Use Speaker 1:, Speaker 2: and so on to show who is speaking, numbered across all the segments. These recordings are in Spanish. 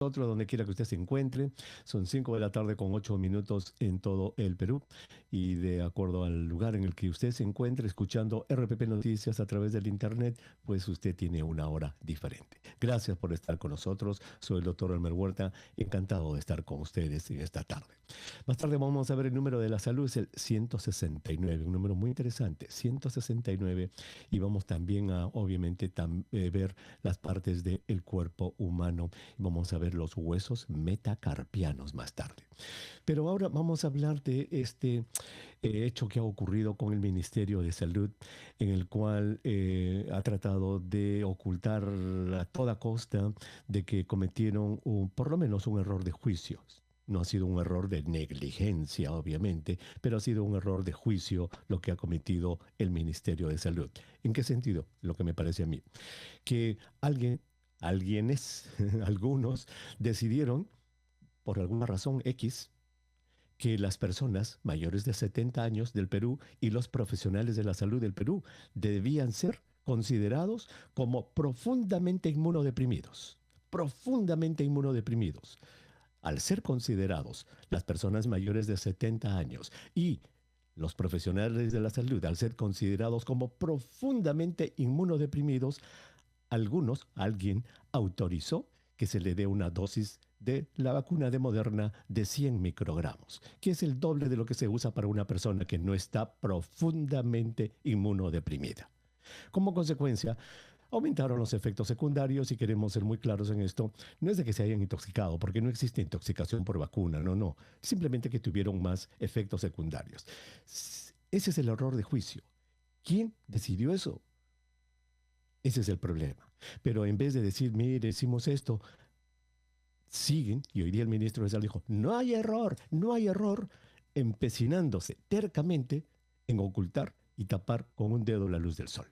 Speaker 1: nosotros, donde quiera que usted se encuentre. Son 5 de la tarde con 8 minutos en todo el Perú. Y de acuerdo al lugar en el que usted se encuentre escuchando RPP Noticias a través del Internet, pues usted tiene una hora diferente. Gracias por estar con nosotros. Soy el doctor Elmer Huerta. Encantado de estar con ustedes en esta tarde. Más tarde vamos a ver el número de la salud, es el 169, un número muy interesante, 169. Y vamos también a, obviamente, ver las partes del cuerpo humano. Vamos a ver los huesos metacarpianos más tarde. Pero ahora vamos a hablar de este hecho que ha ocurrido con el Ministerio de Salud, en el cual ha tratado de ocultar a toda costa de que cometieron por lo menos un error de juicio. No ha sido un error de negligencia, obviamente, pero ha sido un error de juicio lo que ha cometido el Ministerio de Salud. ¿En qué sentido? Lo que me parece a mí. Que alguienes, algunos, decidieron, por alguna razón X, que las personas mayores de 70 años del Perú y los profesionales de la salud del Perú debían ser considerados como profundamente inmunodeprimidos. Profundamente inmunodeprimidos. Al ser considerados las personas mayores de 70 años y los profesionales de la salud, al ser considerados como profundamente inmunodeprimidos, alguien autorizó que se le dé una dosis de la vacuna de Moderna de 100 microgramos, que es el doble de lo que se usa para una persona que no está profundamente inmunodeprimida. Como consecuencia, aumentaron los efectos secundarios y queremos ser muy claros en esto. No es de que se hayan intoxicado, porque no existe intoxicación por vacuna, no. Simplemente que tuvieron más efectos secundarios. Ese es el error de juicio. ¿Quién decidió eso? Ese es el problema. Pero en vez de decir, mire, hicimos esto, siguen, y hoy día el ministro de Salud dijo, no hay error, empecinándose tercamente en ocultar y tapar con un dedo la luz del sol.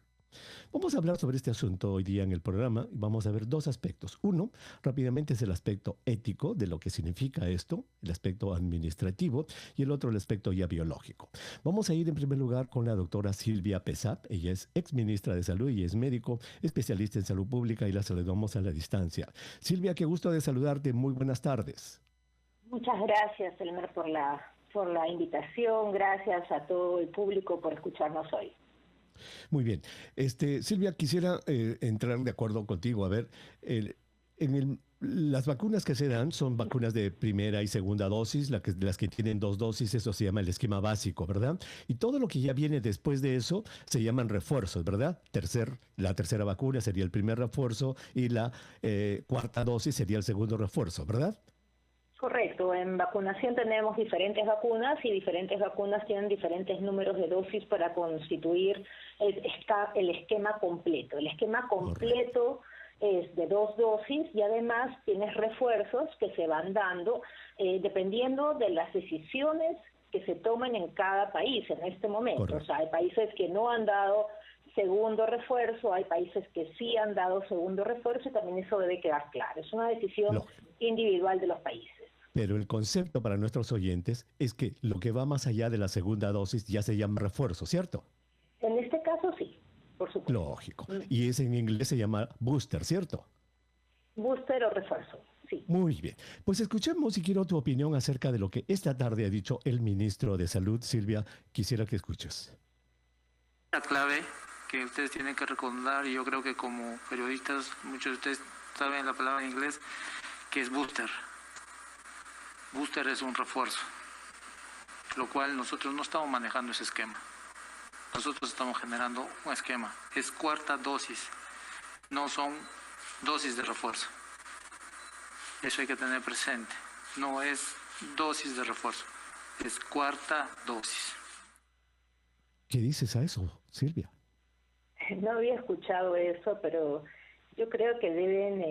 Speaker 1: Vamos a hablar sobre este asunto hoy día en el programa y vamos a ver dos aspectos. Uno, rápidamente, es el aspecto ético de lo que significa esto, el aspecto administrativo, y el otro, el aspecto ya biológico. Vamos a ir en primer lugar con la doctora Silvia Pesat. Ella es exministra de Salud y es médico, especialista en salud pública, y la saludamos a la distancia. Silvia, qué gusto de saludarte. Muy buenas tardes.
Speaker 2: Muchas gracias, Elmer, por la invitación. Gracias a todo el público por escucharnos hoy.
Speaker 1: Muy bien. Silvia, quisiera entrar de acuerdo contigo. A ver, las vacunas que se dan son vacunas de primera y segunda dosis, las que tienen dos dosis, eso se llama el esquema básico, ¿verdad? Y todo lo que ya viene después de eso se llaman refuerzos, ¿verdad? La tercera vacuna sería el primer refuerzo y la cuarta dosis sería el segundo refuerzo, ¿verdad?
Speaker 2: Correcto, en vacunación tenemos diferentes vacunas y diferentes vacunas tienen diferentes números de dosis para constituir el esquema completo. El esquema completo es de 2 dosis y además tienes refuerzos que se van dando dependiendo de las decisiones que se tomen en cada país en este momento. Correcto. O sea, hay países que no han dado segundo refuerzo, hay países que sí han dado segundo refuerzo y también eso debe quedar claro. Es una decisión individual de los países.
Speaker 1: Pero el concepto para nuestros oyentes es que lo que va más allá de la segunda dosis ya se llama refuerzo, ¿cierto?
Speaker 2: En este caso sí, por supuesto.
Speaker 1: Lógico. Y ese en inglés se llama booster, ¿cierto?
Speaker 2: Booster o refuerzo, sí.
Speaker 1: Muy bien. Pues escuchemos y quiero tu opinión acerca de lo que esta tarde ha dicho el ministro de Salud. Silvia, quisiera que escuches.
Speaker 3: La clave que ustedes tienen que recordar, y yo creo que como periodistas, muchos de ustedes saben la palabra en inglés, que es booster. Booster es un refuerzo, lo cual nosotros no estamos manejando ese esquema. Nosotros estamos generando un esquema. Es cuarta dosis, no son dosis de refuerzo. Eso hay que tener presente. No es dosis de refuerzo, es cuarta dosis.
Speaker 1: ¿Qué dices a eso, Silvia?
Speaker 2: No había escuchado eso, pero yo creo que deben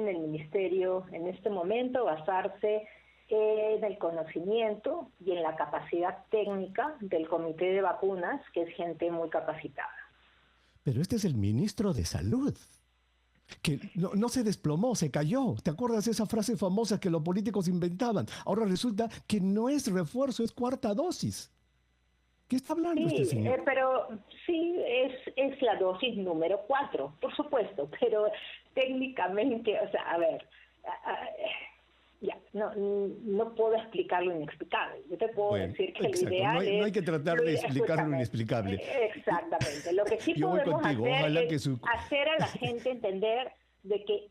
Speaker 2: el ministerio en este momento basarse en el conocimiento y en la capacidad técnica del comité de vacunas, que es gente muy capacitada.
Speaker 1: Pero este es el ministro de Salud, que no se desplomó, se cayó. ¿Te acuerdas de esa frase famosa que los políticos inventaban? Ahora resulta que no es refuerzo, es cuarta dosis. ¿Qué está hablando este señor?
Speaker 2: Pero sí, es la dosis número 4, por supuesto, pero técnicamente, o sea, a ver, Ya, no puedo explicar lo inexplicable. Yo te puedo decir que
Speaker 1: exacto.
Speaker 2: lo ideal
Speaker 1: no hay que tratar de explicar lo inexplicable.
Speaker 2: Exactamente. Lo que sí podemos hacer es hacer a la gente entender de que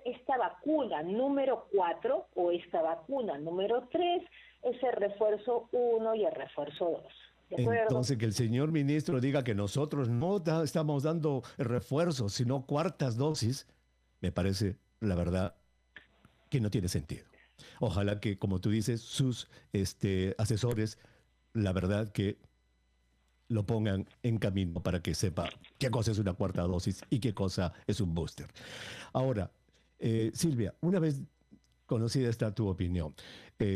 Speaker 2: esta vacuna número 4 o esta vacuna número 3 es el refuerzo 1 y el refuerzo 2.
Speaker 1: Entonces, que el señor ministro diga que nosotros no estamos dando refuerzos, sino cuartas dosis, me parece, la verdad, que no tiene sentido. Ojalá que, como tú dices, sus asesores, la verdad que lo pongan en camino para que sepa qué cosa es una cuarta dosis y qué cosa es un booster. Ahora, Silvia, una vez conocida está tu opinión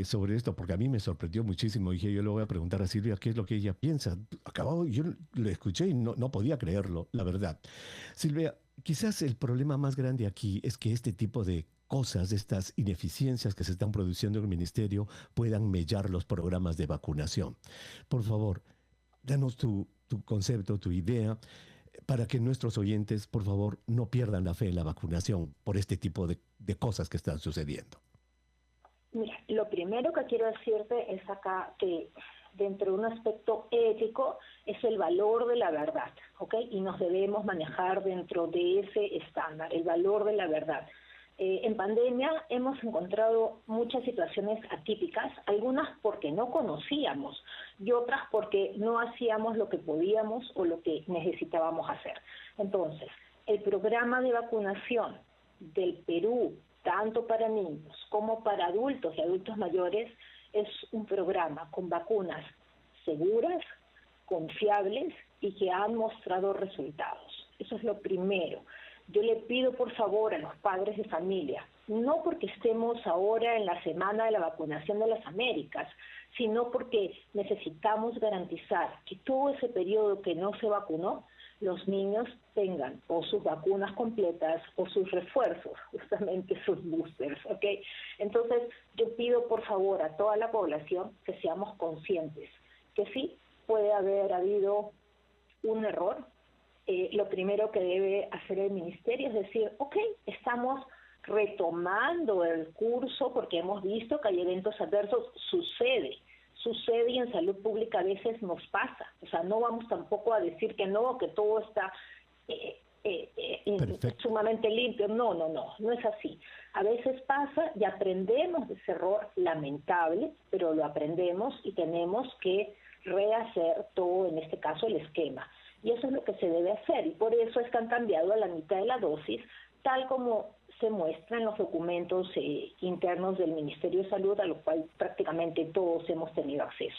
Speaker 1: sobre esto, porque a mí me sorprendió muchísimo. Dije, yo le voy a preguntar a Silvia qué es lo que ella piensa. Yo lo escuché y no podía creerlo, la verdad. Silvia, quizás el problema más grande aquí es que este tipo de cosas, estas ineficiencias que se están produciendo en el ministerio, puedan mellar los programas de vacunación. Por favor, danos tu concepto, tu idea, para que nuestros oyentes, por favor, no pierdan la fe en la vacunación por este tipo de cosas que están sucediendo.
Speaker 2: Mira, lo primero que quiero decirte es acá que dentro de un aspecto ético es el valor de la verdad, ¿ok? Y nos debemos manejar dentro de ese estándar, el valor de la verdad. En pandemia hemos encontrado muchas situaciones atípicas, algunas porque no conocíamos y otras porque no hacíamos lo que podíamos o lo que necesitábamos hacer. Entonces, el programa de vacunación del Perú, tanto para niños como para adultos y adultos mayores, es un programa con vacunas seguras, confiables y que han mostrado resultados. Eso es lo primero. Yo le pido por favor a los padres de familia, no porque estemos ahora en la semana de la vacunación de las Américas, sino porque necesitamos garantizar que todo ese periodo que no se vacunó, los niños tengan o sus vacunas completas o sus refuerzos, justamente sus boosters, ¿ok? Entonces, yo pido por favor a toda la población que seamos conscientes que sí puede haber habido un error. Lo primero que debe hacer el ministerio es decir, ok, estamos retomando el curso porque hemos visto que hay eventos adversos, sucede y en salud pública a veces nos pasa. O sea, no vamos tampoco a decir que no, que todo está sumamente limpio. No es así. A veces pasa y aprendemos de ese error lamentable, pero lo aprendemos y tenemos que rehacer todo, en este caso, el esquema. Y eso es lo que se debe hacer, y por eso es que han cambiado a la mitad de la dosis, tal como se muestra en los documentos internos del Ministerio de Salud, a lo cual prácticamente todos hemos tenido acceso.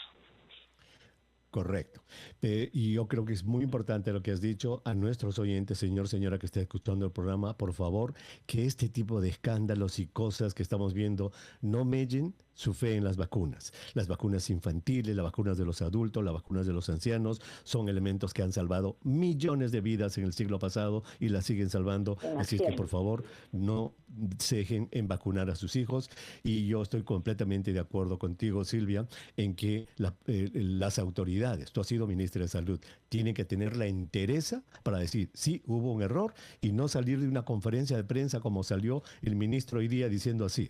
Speaker 1: Correcto. Y yo creo que es muy importante lo que has dicho a nuestros oyentes, señora que está escuchando el programa, por favor, que este tipo de escándalos y cosas que estamos viendo no mellen su fe en las vacunas. Las vacunas infantiles, las vacunas de los adultos, las vacunas de los ancianos son elementos que han salvado millones de vidas en el siglo pasado y las siguen salvando. Así es que, por favor, no se dejen en vacunar a sus hijos. Y yo estoy completamente de acuerdo contigo, Silvia, en que las autoridades, tú has sido ministra de Salud, tienen que tener la entereza para decir, sí, hubo un error, y no salir de una conferencia de prensa como salió el ministro hoy día diciendo así.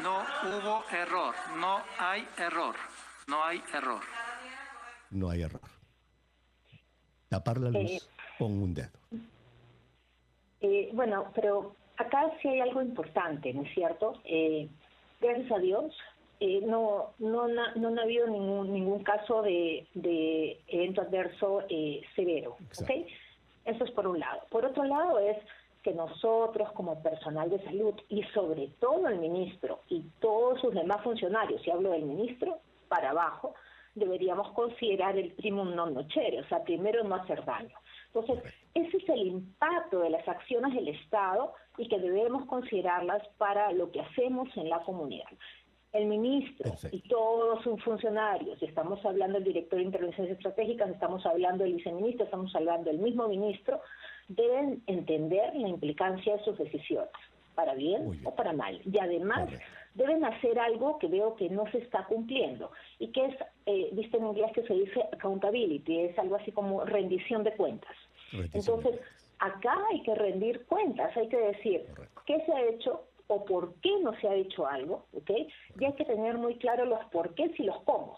Speaker 3: No hubo error, no hay error, no hay error.
Speaker 1: No hay error. Tapar la luz con un dedo.
Speaker 2: Bueno, pero acá sí hay algo importante, ¿no es cierto? Gracias a Dios, no ha habido ningún caso de evento adverso severo, ¿ok? Eso es por un lado. Por otro lado es que nosotros como personal de salud y sobre todo el ministro y todos sus demás funcionarios, y hablo del ministro para abajo, deberíamos considerar el primum non nocere, o sea, primero no hacer daño. Entonces, ese es el impacto de las acciones del Estado y que debemos considerarlas para lo que hacemos en la comunidad. El ministro y todos sus funcionarios, estamos hablando del director de intervenciones estratégicas, estamos hablando del viceministro, estamos hablando del mismo ministro, deben entender la implicancia de sus decisiones, para bien o para mal. Y además deben hacer algo que veo que no se está cumpliendo y que es, viste en inglés que se dice accountability, es algo así como rendición de cuentas. Entonces, Acá hay que rendir cuentas, hay que decir qué se ha hecho o por qué no se ha hecho algo, ¿ok? Y hay que tener muy claro los porqués y los cómo.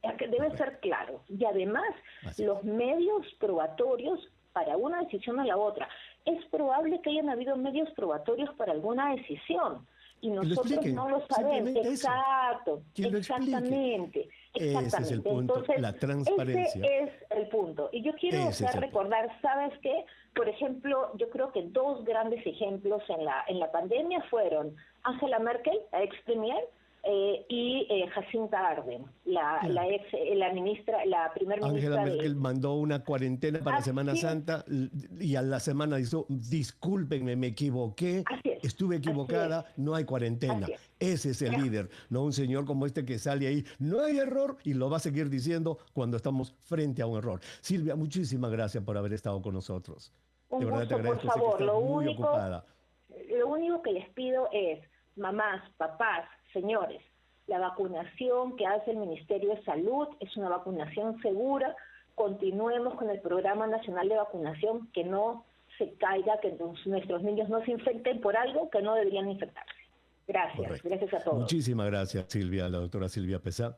Speaker 2: Debe ser claro. Y además, los medios probatorios para una decisión o la otra. Es probable que hayan habido medios probatorios para alguna decisión y nosotros no lo sabemos. Exacto, exactamente.
Speaker 1: Ese es el punto,
Speaker 2: entonces,
Speaker 1: la transparencia.
Speaker 2: Ese es el punto. Y yo quiero recordar, ¿sabes qué? Por ejemplo, yo creo que dos grandes ejemplos en la pandemia fueron Angela Merkel, la ex premier, y Jacinta Ardern, la ministra, la primer ministra.
Speaker 1: Angela Merkel mandó una cuarentena para Semana Santa y a la semana dijo, discúlpenme, me equivoqué, estuve equivocada, no hay cuarentena. Ese es el líder, no un señor como este que sale ahí, no hay error y lo va a seguir diciendo cuando estamos frente a un error. Silvia, muchísimas gracias por haber estado con nosotros.
Speaker 2: De verdad te agradezco, por favor, lo único que les pido es, mamás, papás, señores, la vacunación que hace el Ministerio de Salud es una vacunación segura. Continuemos con el Programa Nacional de Vacunación, que no se caiga, que nuestros niños no se infecten por algo que no deberían infectarse. Gracias, gracias a todos.
Speaker 1: Muchísimas gracias, Silvia. La doctora Silvia Pezá,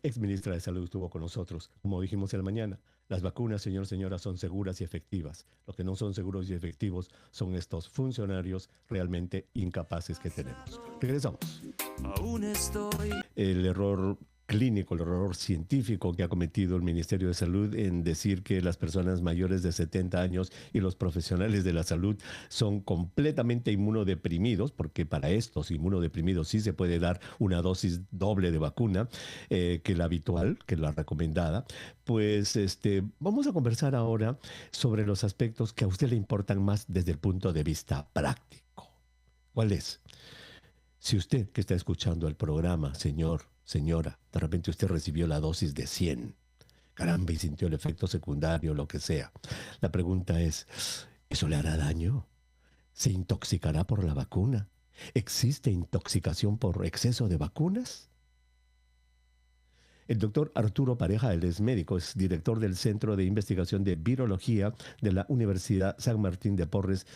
Speaker 1: ex ministra de Salud, estuvo con nosotros. Como dijimos en la mañana, las vacunas, señoras, son seguras y efectivas. Lo que no son seguros y efectivos son estos funcionarios realmente incapaces que tenemos. Regresamos. Aún estoy. El error clínico, el error científico que ha cometido el Ministerio de Salud en decir que las personas mayores de 70 años y los profesionales de la salud son completamente inmunodeprimidos, porque para estos inmunodeprimidos sí se puede dar una dosis doble de vacuna que la habitual, que la recomendada. Pues vamos a conversar ahora sobre los aspectos que a usted le importan más desde el punto de vista práctico. ¿Cuál es? Si usted que está escuchando el programa, señora, de repente usted recibió la dosis de 100, caramba, y sintió el efecto secundario, lo que sea. La pregunta es, ¿eso le hará daño? ¿Se intoxicará por la vacuna? ¿Existe intoxicación por exceso de vacunas? El doctor Arturo Pareja, él es médico, es director del Centro de Investigación de Virología de la Universidad San Martín de Porres.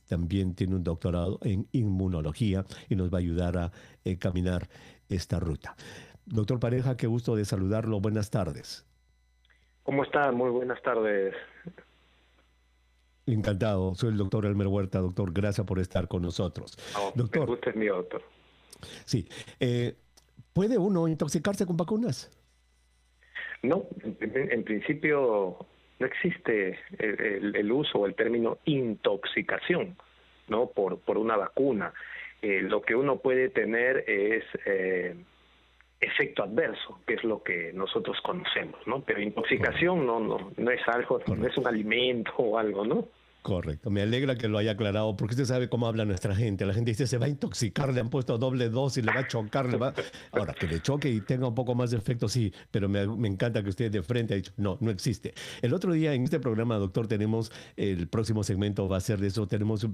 Speaker 1: También tiene un doctorado en inmunología y nos va a ayudar a caminar esta ruta. Doctor Pareja, qué gusto de saludarlo. Buenas tardes.
Speaker 4: ¿Cómo está? Muy buenas tardes.
Speaker 1: Encantado. Soy el doctor Elmer Huerta. Doctor, gracias por estar con nosotros.
Speaker 4: Doctor, me gusta, es mi doctor.
Speaker 1: Sí. ¿Puede uno intoxicarse con vacunas?
Speaker 4: No, en principio no existe el uso o el término intoxicación, ¿no? Por una vacuna. Lo que uno puede tener es efecto adverso, que es lo que nosotros conocemos, ¿no? Pero intoxicación no es algo, no es un alimento o algo, ¿no?
Speaker 1: Correcto. Me alegra que lo haya aclarado, porque usted sabe cómo habla nuestra gente. La gente dice, se va a intoxicar, le han puesto doble dosis, le va a chocar, Ahora, que le choque y tenga un poco más de efecto, sí, pero me encanta que usted de frente ha dicho, no existe. El otro día en este programa, doctor, tenemos, el próximo segmento va a ser de eso, tenemos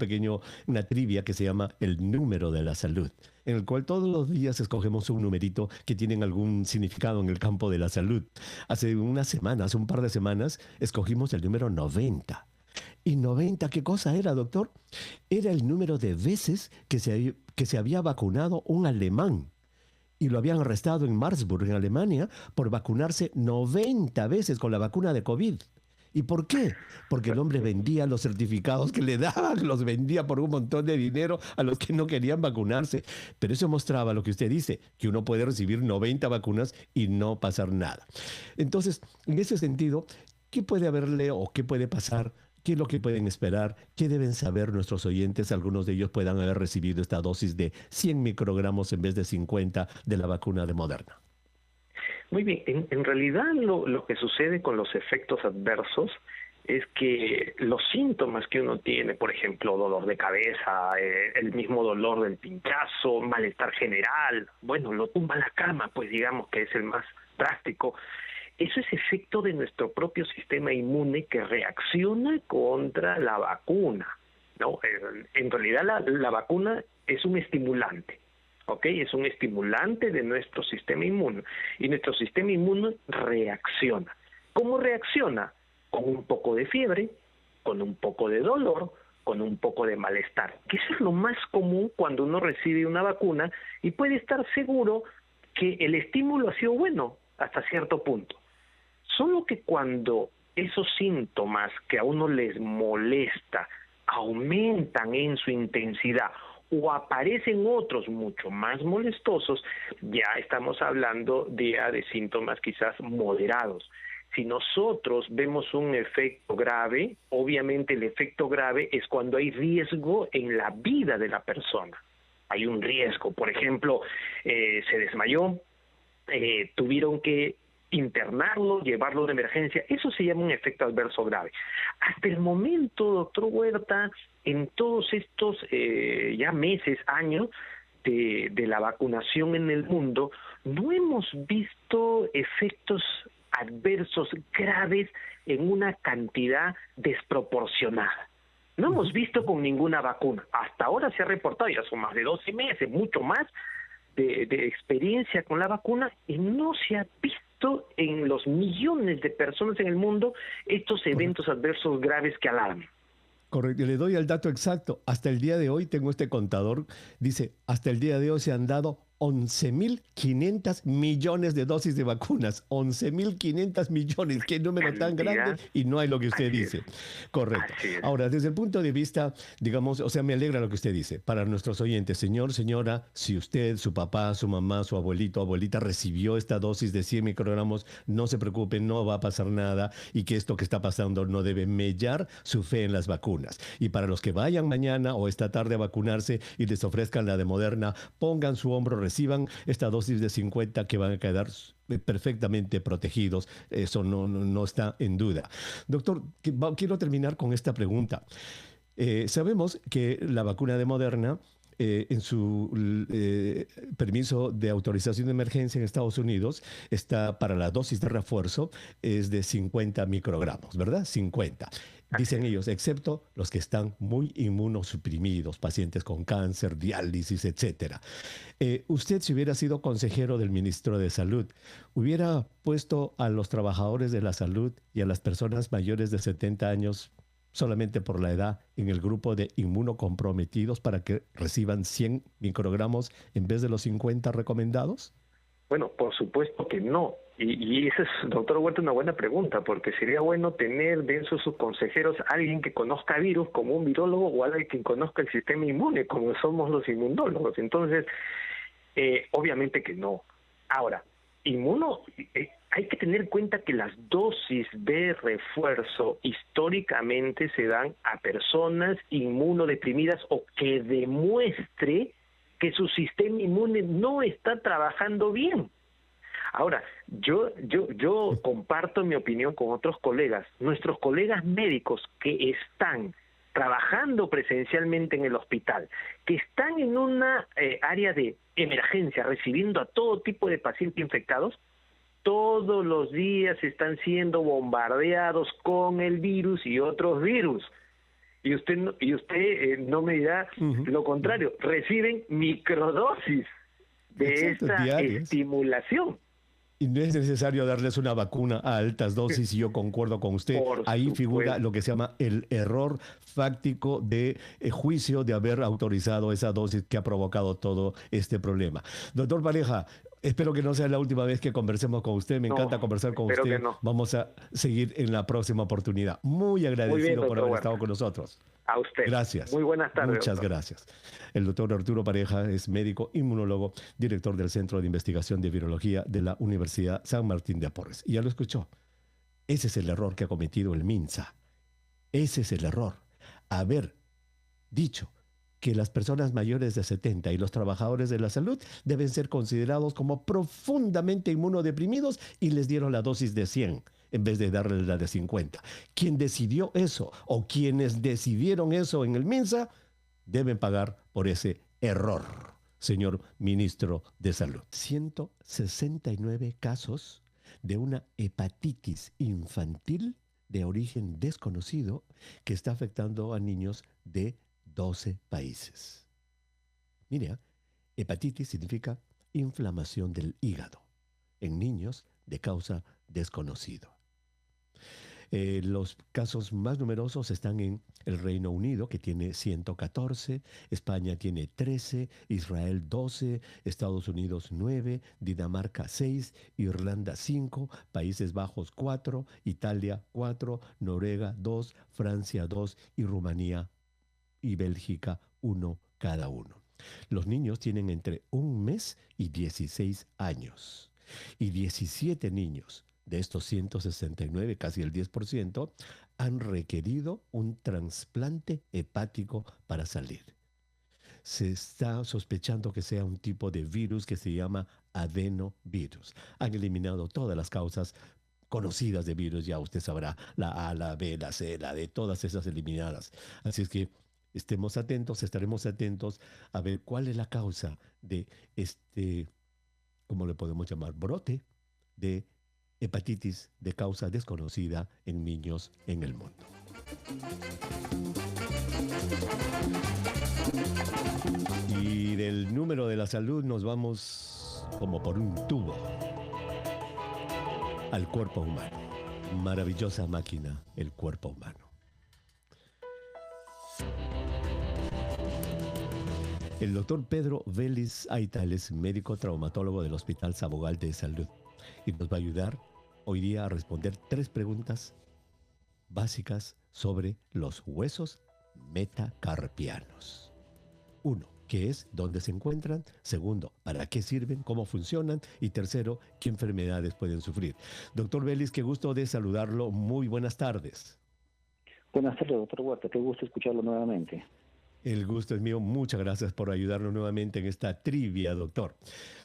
Speaker 1: una trivia que se llama El Número de la Salud, en el cual todos los días escogemos un numerito que tiene algún significado en el campo de la salud. Hace un par de semanas, escogimos el número 90. ¿Y 90 qué cosa era, doctor? Era el número de veces que se había vacunado un alemán. Y lo habían arrestado en Marburg, en Alemania, por vacunarse 90 veces con la vacuna de COVID. ¿Y por qué? Porque el hombre vendía los certificados que le daban, los vendía por un montón de dinero a los que no querían vacunarse. Pero eso mostraba lo que usted dice, que uno puede recibir 90 vacunas y no pasar nada. Entonces, en ese sentido, ¿qué puede haberle o qué puede pasar? ¿Qué es lo que pueden esperar? ¿Qué deben saber nuestros oyentes? Algunos de ellos puedan haber recibido esta dosis de 100 microgramos en vez de 50 de la vacuna de Moderna.
Speaker 4: Muy bien. En realidad lo que sucede con los efectos adversos es que los síntomas que uno tiene, por ejemplo, dolor de cabeza, el mismo dolor del pinchazo, malestar general, bueno, lo tumba la cama, pues digamos que es el más drástico. Eso es efecto de nuestro propio sistema inmune que reacciona contra la vacuna, ¿no? En realidad la vacuna es un estimulante, ¿ok? Es un estimulante de nuestro sistema inmune y nuestro sistema inmune reacciona. ¿Cómo reacciona? Con un poco de fiebre, con un poco de dolor, con un poco de malestar, que eso es lo más común cuando uno recibe una vacuna y puede estar seguro que el estímulo ha sido bueno hasta cierto punto. Solo que cuando esos síntomas que a uno les molesta aumentan en su intensidad o aparecen otros mucho más molestosos, ya estamos hablando de síntomas quizás moderados. Si nosotros vemos un efecto grave, obviamente el efecto grave es cuando hay riesgo en la vida de la persona. Hay un riesgo, por ejemplo, se desmayó, tuvieron que internarlo, llevarlo de emergencia, eso se llama un efecto adverso grave. Hasta el momento, doctor Huerta, en todos estos ya meses, años de la vacunación en el mundo, no hemos visto efectos adversos graves en una cantidad desproporcionada. No hemos visto con ninguna vacuna. Hasta ahora se ha reportado, ya son más de 12 meses, mucho más de experiencia con la vacuna, y no se ha visto en los millones de personas en el mundo estos eventos adversos graves que alarman.
Speaker 1: Correcto, le doy el dato exacto. Hasta el día de hoy, tengo este contador, dice, hasta el día de hoy se han dado 11.500 millones de dosis de vacunas. 11.500 millones, qué número tan grande, y no hay lo que usted dice. Correcto. Ahora, desde el punto de vista, digamos, o sea, me alegra lo que usted dice. Para nuestros oyentes, señor, señora, si usted, su papá, su mamá, su abuelito, abuelita recibió esta dosis de 100 microgramos, no se preocupen, no va a pasar nada, y que esto que está pasando no debe mellar su fe en las vacunas. Y para los que vayan mañana o esta tarde a vacunarse y les ofrezcan la de Moderna, pongan su hombro, reciban esta dosis de 50 que van a quedar perfectamente protegidos. Eso no está en duda. Doctor, quiero terminar con esta pregunta. Sabemos que la vacuna de Moderna, en su permiso de autorización de emergencia en Estados Unidos, está para la dosis de refuerzo, es de 50 microgramos, ¿verdad? 50. Dicen ellos, excepto los que están muy inmunosuprimidos, pacientes con cáncer, diálisis, etcétera. Usted, si hubiera sido consejero del ministro de Salud, ¿hubiera puesto a los trabajadores de la salud y a las personas mayores de 70 años solamente por la edad en el grupo de inmunocomprometidos para que reciban 100 microgramos en vez de los 50 recomendados?
Speaker 4: Bueno, por supuesto que no. Y esa es, doctor Huerta, una buena pregunta, porque sería bueno tener dentro de sus consejeros alguien que conozca virus como un virólogo o alguien que conozca el sistema inmune como somos los inmunólogos. Entonces, obviamente que no. Ahora, hay que tener en cuenta que las dosis de refuerzo históricamente se dan a personas inmunodeprimidas o que demuestre que su sistema inmune no está trabajando bien. Ahora, yo comparto mi opinión con otros colegas. Nuestros colegas médicos que están trabajando presencialmente en el hospital, que están en una área de emergencia, recibiendo a todo tipo de pacientes infectados, todos los días están siendo bombardeados con el virus y otros virus. Y usted no me dirá lo contrario, reciben microdosis de esta estimulación.
Speaker 1: Y no es necesario darles una vacuna a altas dosis, y yo concuerdo con usted. Ahí figura lo que se llama el error fáctico de juicio de haber autorizado esa dosis que ha provocado todo este problema. Doctor Pareja, espero que no sea la última vez que conversemos con usted. Me encanta conversar con usted. Vamos a seguir en la próxima oportunidad. Muy agradecido por haber estado con nosotros.
Speaker 4: A usted.
Speaker 1: Gracias.
Speaker 4: Muy buenas tardes.
Speaker 1: Muchas gracias. El doctor Arturo Pareja es médico inmunólogo, director del Centro de Investigación de Virología de la Universidad San Martín de Porres. Y ya lo escuchó. Ese es el error que ha cometido el MINSA. Ese es el error. Haber dicho que las personas mayores de 70 y los trabajadores de la salud deben ser considerados como profundamente inmunodeprimidos, y les dieron la dosis de 100 en vez de darles la de 50. Quien decidió eso, o quienes decidieron eso en el MINSA, deben pagar por ese error, señor ministro de Salud. 169 casos de una hepatitis infantil de origen desconocido que está afectando a niños de 12 países. Mira, hepatitis significa inflamación del hígado en niños de causa desconocida. Los casos más numerosos están en el Reino Unido, que tiene 114, España tiene 13, Israel 12, Estados Unidos 9, Dinamarca 6, Irlanda 5, Países Bajos 4, Italia 4, Noruega 2, Francia 2 y Rumanía y Bélgica 1 cada uno. Los niños tienen entre 1 mes y 16 años. Y 17 niños de estos 169, casi el 10%, han requerido un trasplante hepático para salir. Se está sospechando que sea un tipo de virus que se llama adenovirus. Han eliminado todas las causas conocidas de virus, ya usted sabrá, la A, la B, la C, la D, todas esas eliminadas. Así es que estaremos atentos a ver cuál es la causa de este, ¿cómo le podemos llamar? Brote de hepatitis de causa desconocida en niños en el mundo. Y del número de la salud nos vamos como por un tubo al cuerpo humano. Maravillosa máquina, el cuerpo humano. El doctor Pedro Vélez Aytal es médico traumatólogo del Hospital Sabogal de Salud y nos va a ayudar hoy día a responder 3 preguntas básicas sobre los huesos metacarpianos. 1. ¿Qué es? ¿Dónde se encuentran? 2. ¿Para qué sirven? ¿Cómo funcionan? Y 3. ¿Qué enfermedades pueden sufrir? Doctor Vélez, qué gusto de saludarlo. Muy buenas tardes.
Speaker 5: Buenas tardes, doctor Huerta. Qué gusto escucharlo nuevamente.
Speaker 1: El gusto es mío. Muchas gracias por ayudarnos nuevamente en esta trivia, doctor.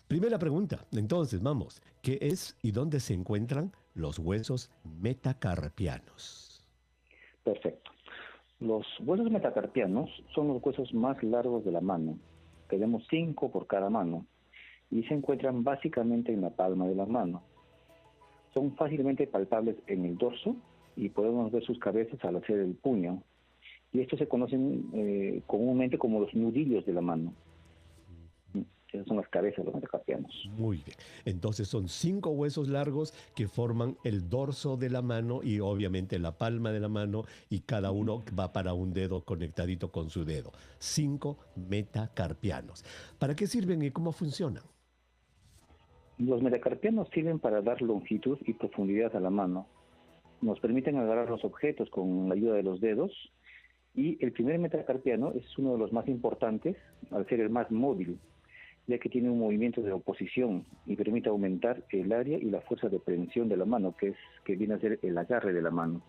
Speaker 1: Primera pregunta. Entonces, vamos. ¿Qué es y dónde se encuentran los huesos metacarpianos?
Speaker 5: Perfecto. Los huesos metacarpianos son los huesos más largos de la mano. Tenemos 5 por cada mano y se encuentran básicamente en la palma de la mano. Son fácilmente palpables en el dorso y podemos ver sus cabezas al hacer el puño. Y estos se conocen comúnmente como los nudillos de la mano. Esas son las cabezas de los metacarpianos.
Speaker 1: Muy bien. Entonces son 5 huesos largos que forman el dorso de la mano y obviamente la palma de la mano, y cada uno va para un dedo conectadito con su dedo. 5 metacarpianos. ¿Para qué sirven y cómo funcionan?
Speaker 5: Los metacarpianos sirven para dar longitud y profundidad a la mano. Nos permiten agarrar los objetos con la ayuda de los dedos. Y el primer metacarpiano es uno de los más importantes, al ser el más móvil, ya que tiene un movimiento de oposición y permite aumentar el área y la fuerza de prensión de la mano, que viene a ser el agarre de la mano.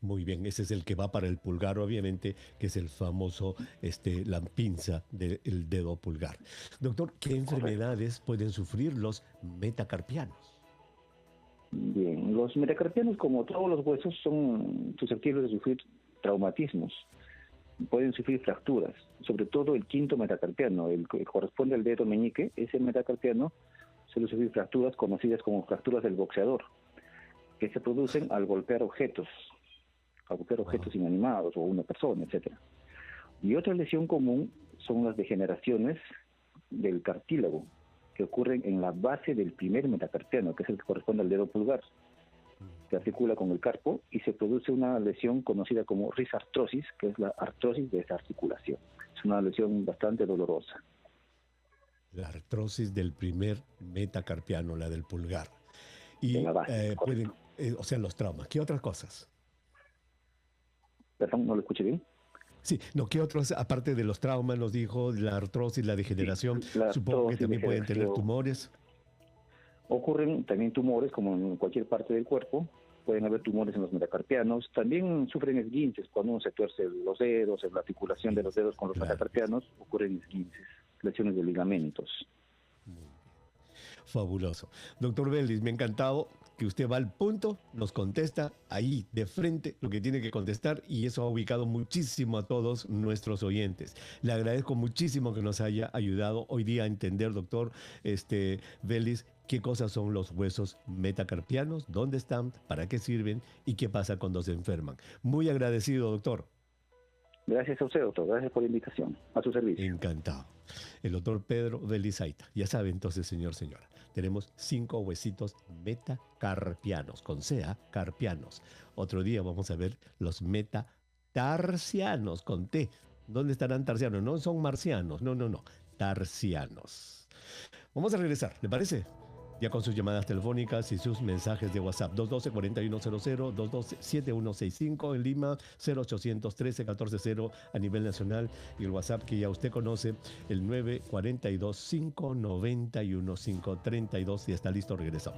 Speaker 1: Muy bien, ese es el que va para el pulgar, obviamente, que es el famoso, la pinza del dedo pulgar. Doctor, ¿qué enfermedades pueden sufrir los metacarpianos?
Speaker 5: Bien, los metacarpianos, como todos los huesos, son susceptibles de sufrir traumatismos. Pueden sufrir fracturas, sobre todo el quinto metacarpiano, el que corresponde al dedo meñique. Ese metacarpiano suele sufrir fracturas conocidas como fracturas del boxeador, que se producen al golpear objetos inanimados o una persona, etcétera. Y otra lesión común son las degeneraciones del cartílago, que ocurren en la base del primer metacarpiano, que es el que corresponde al dedo pulgar. Se articula con el carpo y se produce una lesión conocida como risartrosis, que es la artrosis de esa articulación. Es una lesión bastante dolorosa.
Speaker 1: La artrosis del primer metacarpiano, la del pulgar. Y
Speaker 5: de la base,
Speaker 1: pueden, o sea, los traumas. ¿Qué otras cosas?
Speaker 5: Perdón, no lo escuché bien.
Speaker 1: Sí, no, ¿qué otros, aparte de los traumas, nos dijo, la artrosis, la degeneración?
Speaker 5: Sí, la
Speaker 1: supongo que también pueden tener
Speaker 5: degeneración.
Speaker 1: tumores.
Speaker 5: Ocurren también tumores, como en cualquier parte del cuerpo. Pueden haber tumores en los metacarpianos. También sufren esguinces. Cuando uno se tuerce los dedos, en la articulación de los dedos con los metacarpianos, ocurren esguinces, lesiones de ligamentos.
Speaker 1: Fabuloso. Doctor Vélez, me ha encantado que usted va al punto, nos contesta ahí de frente lo que tiene que contestar, y eso ha ubicado muchísimo a todos nuestros oyentes. Le agradezco muchísimo que nos haya ayudado hoy día a entender, doctor Vélez, qué cosas son los huesos metacarpianos, dónde están, para qué sirven y qué pasa cuando se enferman. Muy agradecido, doctor.
Speaker 5: Gracias a usted, doctor. Gracias por la invitación. A su servicio.
Speaker 1: Encantado. el doctor Pedro Belizaita. Ya sabe entonces, señora. Tenemos 5 huesitos metacarpianos, con CA, carpianos. Otro día vamos a ver los metatarsianos, con T. ¿Dónde estarán tarsianos? No son marcianos, no. Tarsianos. Vamos a regresar, ¿le parece? Ya con sus llamadas telefónicas y sus mensajes de WhatsApp. 212-4100, 212-7165 en Lima, 0813-140 a nivel nacional. Y el WhatsApp que ya usted conoce, el 942-591-532. Y está listo, regresamos.